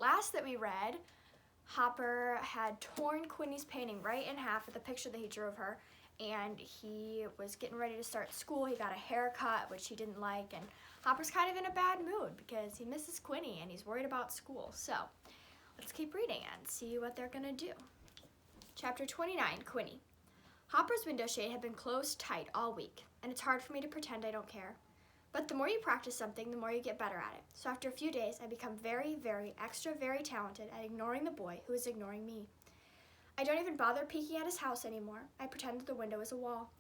Last that we read, Hopper had torn Quinny's painting right in half with the picture that he drew of her, and he was getting ready to start school. He got a haircut, which he didn't like, and Hopper's kind of in a bad mood because he misses Quinny and he's worried about school. So let's keep reading and see what they're gonna do. Chapter 29, Quinny. Hopper's window shade had been closed tight all week, and it's hard for me to pretend I don't care. But the more you practice something, the more you get better at it. So after a few days, I become very, very talented at ignoring the boy who is ignoring me. I don't even bother peeking at his house anymore. I pretend that the window is a wall.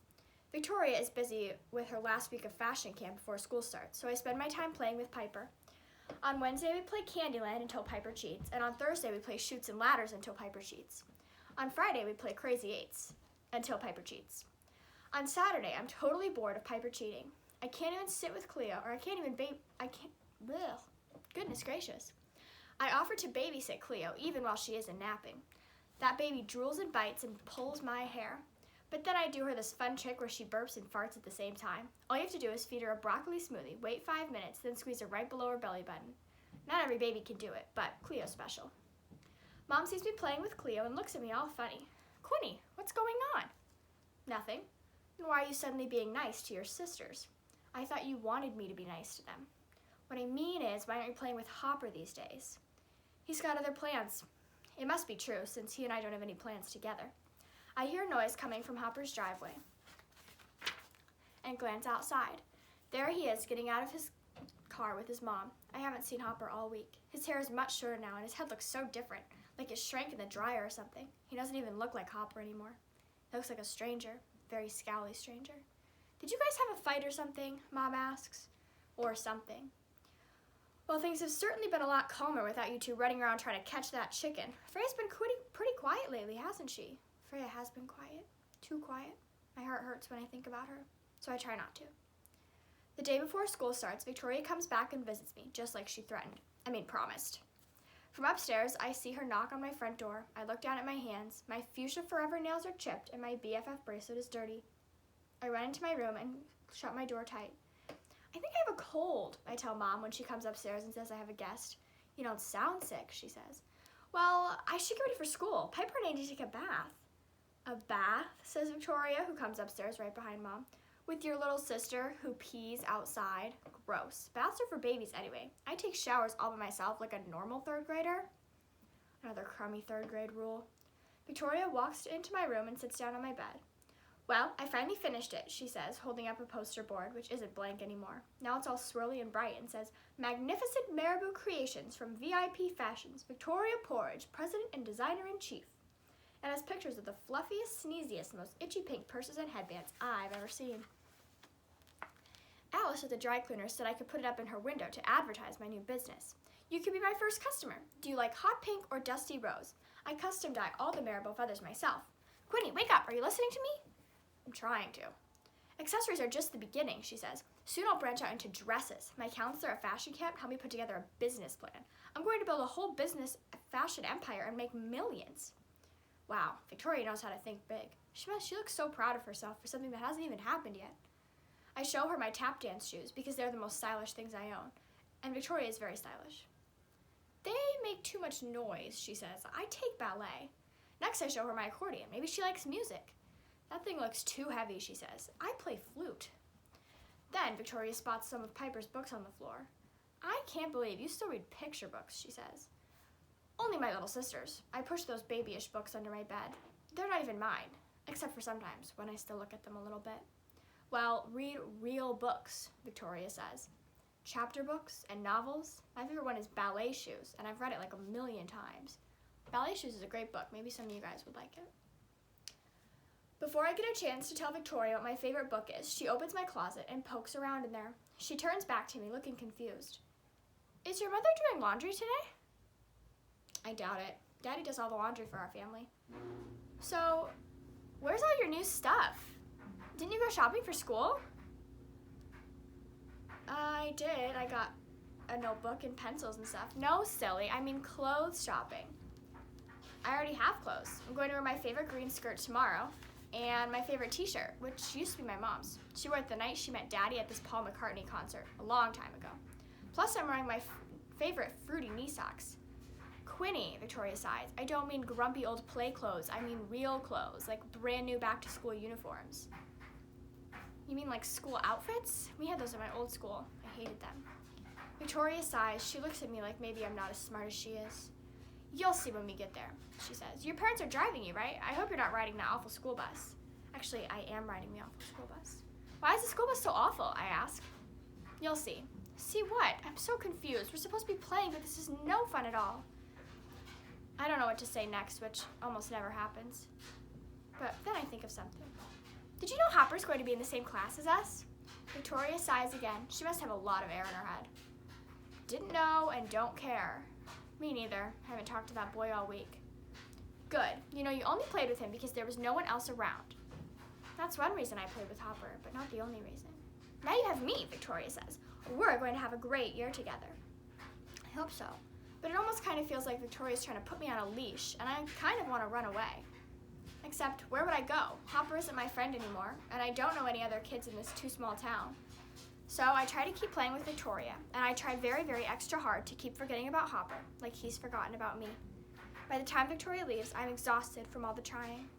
Victoria is busy with her last week of fashion camp before school starts, so I spend my time playing with Piper. On Wednesday, we play Candyland until Piper cheats, and on Thursday, we play Chutes and Ladders until Piper cheats. On Friday, we play Crazy Eights until Piper cheats. On Saturday, I'm totally bored of Piper cheating. I can't even sit with Cleo, or goodness gracious. I offer to babysit Cleo even while she isn't napping. That baby drools and bites and pulls my hair. But then I do her this fun trick where she burps and farts at the same time. All you have to do is feed her a broccoli smoothie, wait 5 minutes, then squeeze her right below her belly button. Not every baby can do it, but Cleo's special. Mom sees me playing with Cleo and looks at me all funny. Quinny, what's going on? Nothing. And why are you suddenly being nice to your sisters? I thought you wanted me to be nice to them. What I mean is, why aren't you playing with Hopper these days? He's got other plans. It must be true, since he and I don't have any plans together. I hear noise coming from Hopper's driveway and glance outside. There he is, getting out of his car with his mom. I haven't seen Hopper all week. His hair is much shorter now, and his head looks so different, like it shrank in the dryer or something. He doesn't even look like Hopper anymore. He looks like a stranger, very scowly stranger. Did you guys have a fight or something? Mom asks. Or something. Well, things have certainly been a lot calmer without you two running around trying to catch that chicken. Freya's been pretty quiet lately, hasn't she? Freya has been quiet. Too quiet. My heart hurts when I think about her, so I try not to. The day before school starts, Victoria comes back and visits me, just like she promised. From upstairs, I see her knock on my front door. I look down at my hands. My Fuchsia Forever nails are chipped, and my BFF bracelet is dirty. I run into my room and shut my door tight. I think I have a cold, I tell Mom when she comes upstairs and says I have a guest. You don't sound sick, she says. Well, I should get ready for school. Piper and I need to take a bath. A bath, says Victoria, who comes upstairs right behind Mom. With your little sister who pees outside. Gross. Baths are for babies anyway. I take showers all by myself like a normal third grader. Another crummy third grade rule. Victoria walks into my room and sits down on my bed. Well, I finally finished it, she says, holding up a poster board, which isn't blank anymore. Now it's all swirly and bright and says, Magnificent Marabou Creations from VIP Fashions, Victoria Porridge, President and Designer-in-Chief. And has pictures of the fluffiest, sneeziest, most itchy pink purses and headbands I've ever seen. Alice at the dry cleaner said I could put it up in her window to advertise my new business. You could be my first customer. Do you like hot pink or dusty rose? I custom dye all the marabou feathers myself. Quinny, wake up. Are you listening to me? I'm trying to. Accessories are just the beginning, she says. Soon I'll branch out into dresses. My counselor at fashion camp helped me put together a business plan. I'm going to build a whole business fashion empire and make millions. Wow, Victoria knows how to think big. She looks so proud of herself for something that hasn't even happened yet. I show her my tap dance shoes because they're the most stylish things I own. And Victoria is very stylish. They make too much noise, she says. I take ballet. Next I show her my accordion. Maybe she likes music. That thing looks too heavy, she says. I play flute. Then Victoria spots some of Piper's books on the floor. I can't believe you still read picture books, she says. Only my little sister's. I push those babyish books under my bed. They're not even mine, except for sometimes when I still look at them a little bit. Well, read real books, Victoria says. Chapter books and novels. My favorite one is Ballet Shoes, and I've read it like 1,000,000 times. Ballet Shoes is a great book. Maybe some of you guys would like it. Before I get a chance to tell Victoria what my favorite book is, she opens my closet and pokes around in there. She turns back to me, looking confused. Is your mother doing laundry today? I doubt it. Daddy does all the laundry for our family. So, where's all your new stuff? Didn't you go shopping for school? I did. I got a notebook and pencils and stuff. No, silly. I mean clothes shopping. I already have clothes. I'm going to wear my favorite green skirt tomorrow and my favorite t-shirt, which used to be my mom's. She wore it the night she met Daddy at this Paul McCartney concert a long time ago. Plus, I'm wearing my favorite fruity knee socks. Quinny, Victoria sighs. I don't mean grumpy old play clothes. I mean real clothes, like brand new back-to-school uniforms. You mean like school outfits? We had those at my old school. I hated them. Victoria sighs. She looks at me like maybe I'm not as smart as she is. You'll see when we get there, she says. Your parents are driving you, right? I hope you're not riding that awful school bus. Actually, I am riding the awful school bus. Why is the school bus so awful? I ask. You'll see. See what? I'm so confused. We're supposed to be playing, but this is no fun at all. I don't know what to say next, which almost never happens. But then I think of something. Did you know Hopper's going to be in the same class as us? Victoria sighs again. She must have a lot of air in her head. Didn't know and don't care. Me neither. I haven't talked to that boy all week. Good. You know, you only played with him because there was no one else around. That's one reason I played with Hopper, but not the only reason. Now you have me, Victoria says. We're going to have a great year together. I hope so. But it almost kind of feels like Victoria's trying to put me on a leash, and I kind of want to run away. Except, where would I go? Hopper isn't my friend anymore, and I don't know any other kids in this too small town. So I try to keep playing with Victoria, and I try very, very extra hard to keep forgetting about Hopper, like he's forgotten about me. By the time Victoria leaves, I'm exhausted from all the trying,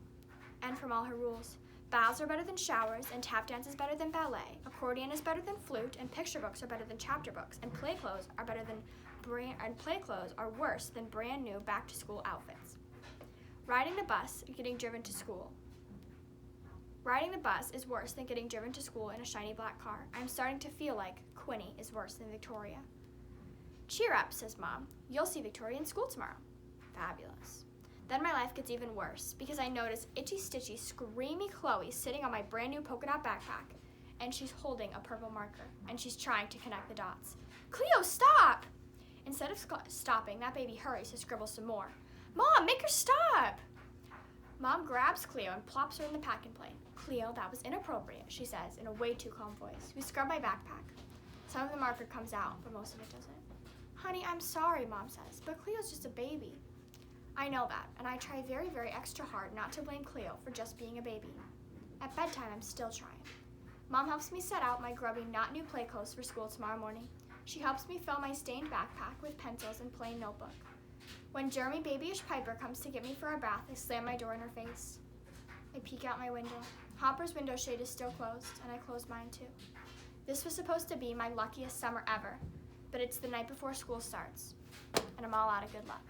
and from all her rules. Baths are better than showers, and tap dance is better than ballet. Accordion is better than flute, and picture books are better than chapter books, and play clothes are worse than brand new back-to-school outfits. Riding the bus is worse than getting driven to school in a shiny black car. I'm starting to feel like Quinny is worse than Victoria. Cheer up, says Mom. You'll see Victoria in school tomorrow. Fabulous. Then my life gets even worse because I notice itchy, stitchy, screamy Chloe sitting on my brand new polka dot backpack, and she's holding a purple marker, and she's trying to connect the dots. Cleo, stop! Instead of stopping, that baby hurries to scribble some more. Mom, make her stop! Mom grabs Cleo and plops her in the pack-and-play. Cleo, that was inappropriate, she says in a way too calm voice. We scrub my backpack. Some of the marker comes out, but most of it doesn't. Honey, I'm sorry, Mom says, but Cleo's just a baby. I know that, and I try very, very extra hard not to blame Cleo for just being a baby. At bedtime, I'm still trying. Mom helps me set out my grubby, not new play clothes for school tomorrow morning. She helps me fill my stained backpack with pencils and plain notebook. When Jeremy babyish Piper comes to get me for our bath, I slam my door in her face. I peek out my window. Hopper's window shade is still closed, and I close mine too. This was supposed to be my luckiest summer ever, but it's the night before school starts, and I'm all out of good luck.